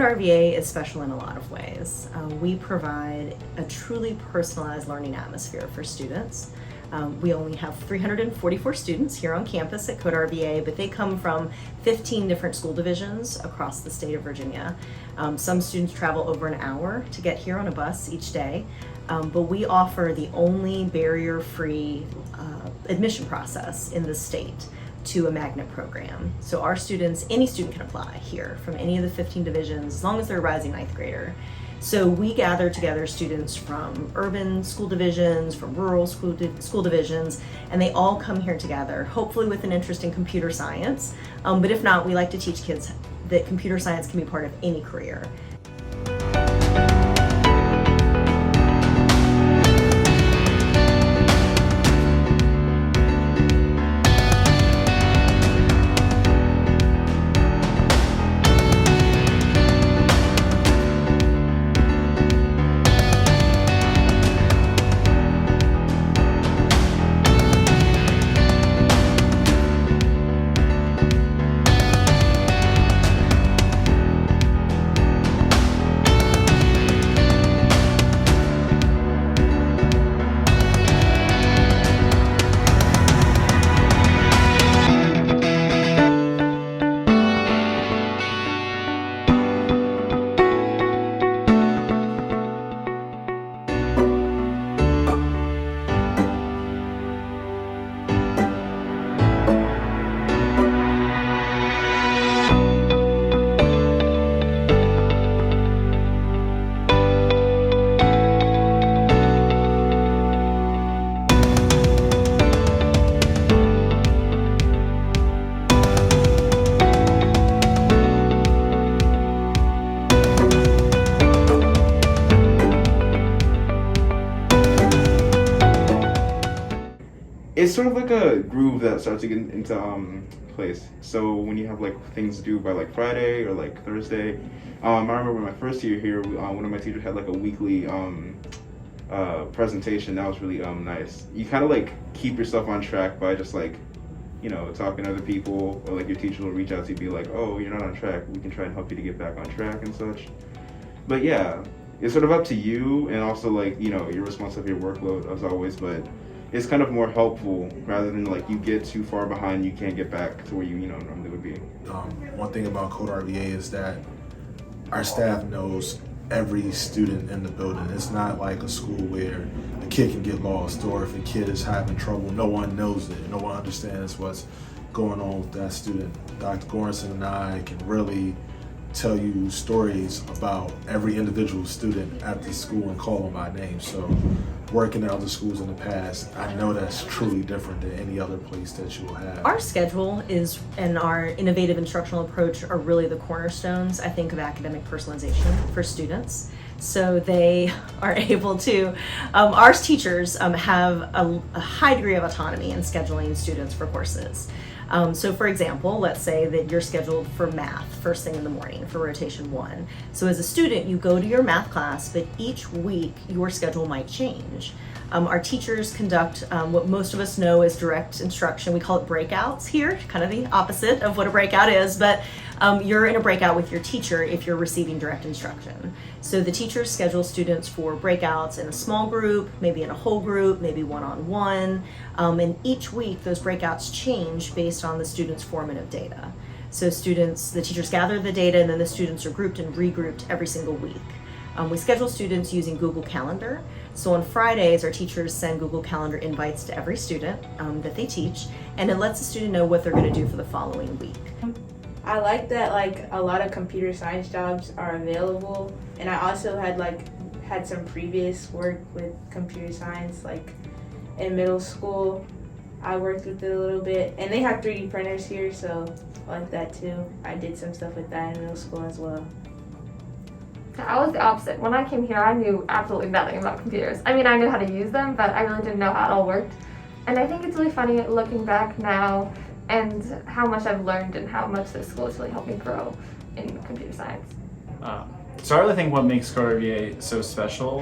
CodeRVA is special in a lot of ways. We provide a truly personalized learning atmosphere for students. We only have 344 students here on campus at CodeRVA, but they come from 15 different school divisions across the state of Virginia. Some students travel over an hour to get here on a bus each day, but we offer the only barrier-free admission process in the state to a magnet program. So our students, any student can apply here from any of the 15 divisions as long as they're a rising ninth grader. So we gather together students from urban school divisions, from rural school divisions, and they all come here together, hopefully with an interest in computer science. But if not, we like to teach kids that computer science can be part of any career. It's sort of like a groove that starts to get into place. So when you have like things due by like Friday or like Thursday, I remember my first year here, one of my teachers had like a weekly presentation. That was really nice. You kind of like keep yourself on track by just like, you know, talking to other people, or like your teacher will reach out to you, be like, oh, you're not on track, we can try and help you to get back on track and such. But yeah, it's sort of up to you, and also like, you know, you're responsible for your workload as always, but it's kind of more helpful rather than like you get too far behind, you can't get back to where you know normally would be. One thing about CodeRVA is that our staff knows every student in the building. It's not like a school where a kid can get lost, or if a kid is having trouble, no one knows it. No one understands what's going on with that student. Dr. Goranson and I can really tell you stories about every individual student at the school and call them by name. So working at other schools in the past, I know that's truly different than any other place that you will have. Our schedule is, and our innovative instructional approach are really the cornerstones, I think, of academic personalization for students. So they are able to, our teachers have a high degree of autonomy in scheduling students for courses. So for example, let's say that you're scheduled for math first thing in the morning for rotation 1. So as a student, you go to your math class, but each week your schedule might change. Our teachers conduct what most of us know as direct instruction. We call it breakouts here, kind of the opposite of what a breakout is, but you're in a breakout with your teacher if you're receiving direct instruction. So the teachers schedule students for breakouts in a small group, maybe in a whole group, maybe one-on-one, and each week those breakouts change based on the student's formative data. So the teachers gather the data, and then the students are grouped and regrouped every single week. We schedule students using Google Calendar. So on Fridays, our teachers send Google Calendar invites to every student that they teach, and it lets the student know what they're going to do for the following week. I like that like a lot of computer science jobs are available, and I also had some previous work with computer science, like in middle school. I worked with it a little bit, and they have 3D printers here, so I like that too. I did some stuff with that in middle school as well. I was the opposite. When I came here, I knew absolutely nothing about computers. I mean, I knew how to use them, but I really didn't know how it all worked. And I think it's really funny looking back now and how much I've learned and how much this school has really helped me grow in computer science. So I really think what makes CodeRVA so special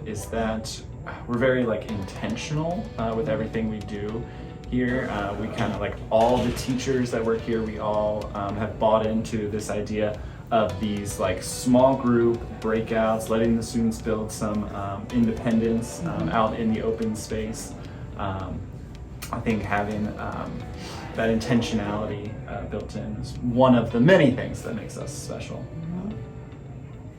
is that we're very intentional with everything we do here. We kind of all the teachers that work here, we all have bought into this idea of these like small group breakouts, letting the students build some independence out in the open space. I think having that intentionality built in is one of the many things that makes us special.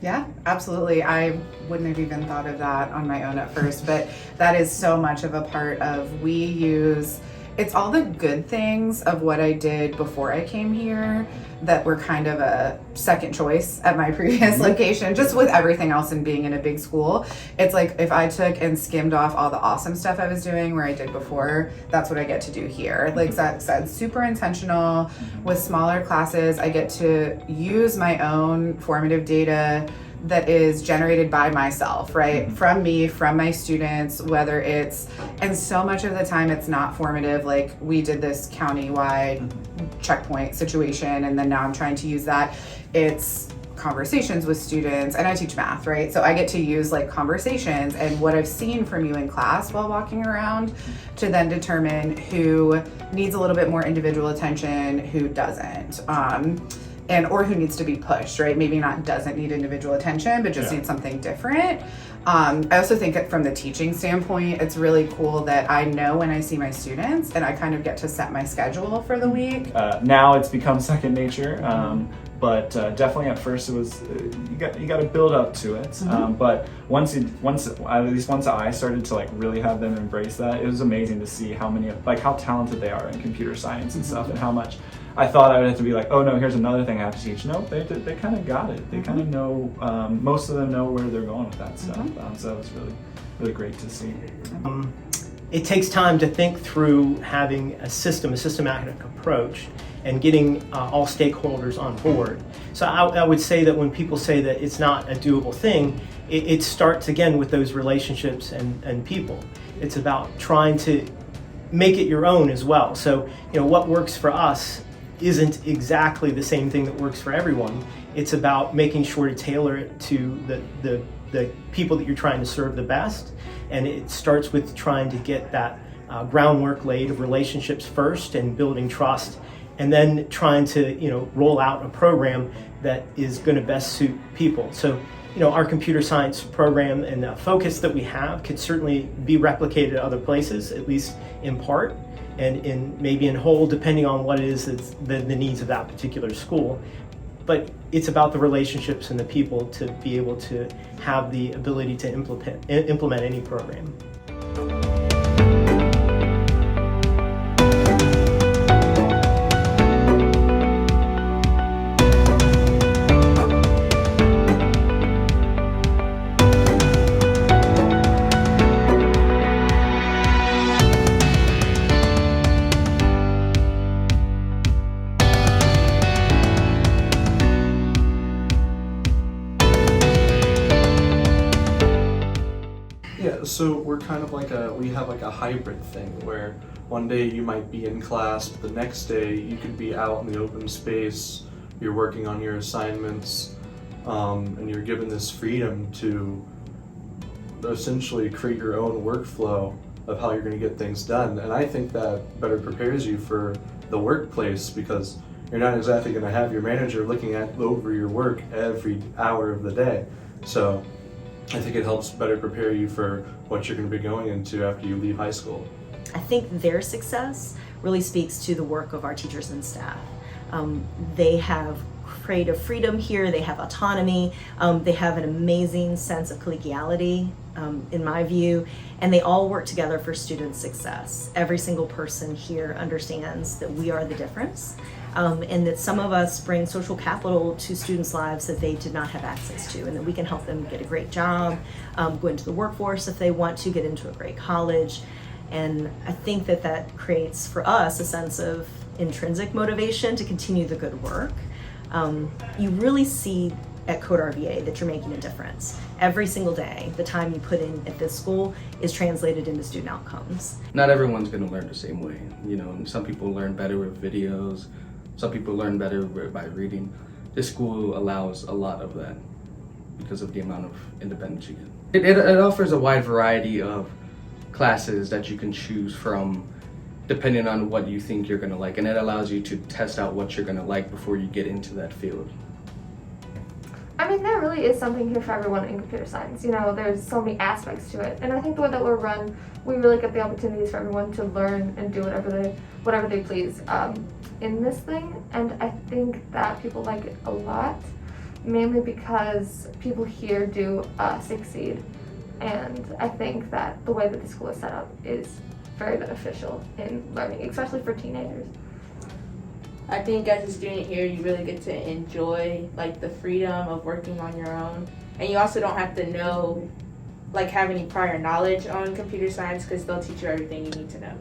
Yeah, absolutely. I wouldn't have even thought of that on my own at first, but that is so much of a part of it's all the good things of what I did before I came here that were kind of a second choice at my previous location, just with everything else and being in a big school. It's like if I took and skimmed off all the awesome stuff I was doing where I did before, that's what I get to do here. Like Zach said, super intentional with smaller classes. I get to use my own formative data that is generated by myself, right? From me, from my students, whether and so much of the time it's not formative, like we did this county-wide checkpoint situation and then now I'm trying to use that. It's conversations with students, and I teach math, right? So I get to use like conversations and what I've seen from you in class while walking around to then determine who needs a little bit more individual attention, who doesn't. Or who needs to be pushed, right? Maybe not doesn't need individual attention, but just needs something different. I also think that from the teaching standpoint, it's really cool that I know when I see my students and I kind of get to set my schedule for the week. Now it's become second nature, but definitely at first it was, you got to build up to it. But once I started to like really have them embrace that, it was amazing to see how talented they are in computer science and stuff, and how much I thought I would have to be like, oh no, here's another thing I have to teach. No, they kind of got it. They kind of know, most of them know where they're going with that stuff. So it was really, really great to see. It takes time to think through having a systematic approach and getting all stakeholders on board. So I would say that when people say that it's not a doable thing, it starts again with those relationships and people. It's about trying to make it your own as well. So, what works for us isn't exactly the same thing that works for everyone. It's about making sure to tailor it to the people that you're trying to serve the best. And it starts with trying to get that groundwork laid of relationships first and building trust, and then trying to roll out a program that is going to best suit people. So our computer science program and the focus that we have could certainly be replicated at other places, at least in part, and maybe in whole, depending on what it is that's the needs of that particular school. But it's about the relationships and the people to be able to have the ability to implement any program. So we're kind of we have a hybrid thing where one day you might be in class, but the next day you could be out in the open space, you're working on your assignments, and you're given this freedom to essentially create your own workflow of how you're going to get things done. And I think that better prepares you for the workplace, because you're not exactly going to have your manager looking over your work every hour of the day. So I think it helps better prepare you for what you're going to be going into after you leave high school. I think their success really speaks to the work of our teachers and staff. They have creative freedom here, they have autonomy, they have an amazing sense of collegiality, in my view, and they all work together for student success. Every single person here understands that we are the difference, and that some of us bring social capital to students' lives that they did not have access to, and that we can help them get a great job, go into the workforce if they want to, get into a great college. And I think that creates for us a sense of intrinsic motivation to continue the good work. You really see at CodeRVA that you're making a difference. Every single day, the time you put in at this school is translated into student outcomes. Not everyone's going to learn the same way. Some people learn better with videos, some people learn better by reading. This school allows a lot of that because of the amount of independence you get. It offers a wide variety of classes that you can choose from depending on what you think you're going to like, and it allows you to test out what you're going to like before you get into that field. I mean, there really is something here for everyone in computer science. You know, there's so many aspects to it, and I think the way that we're run, we really get the opportunities for everyone to learn and do whatever they please in this thing. And I think that people like it a lot, mainly because people here do succeed. And I think that the way that the school is set up is very beneficial in learning, especially for teenagers. I think as a student here, you really get to enjoy like the freedom of working on your own, and you also don't have to know, like, have any prior knowledge on computer science because they'll teach you everything you need to know.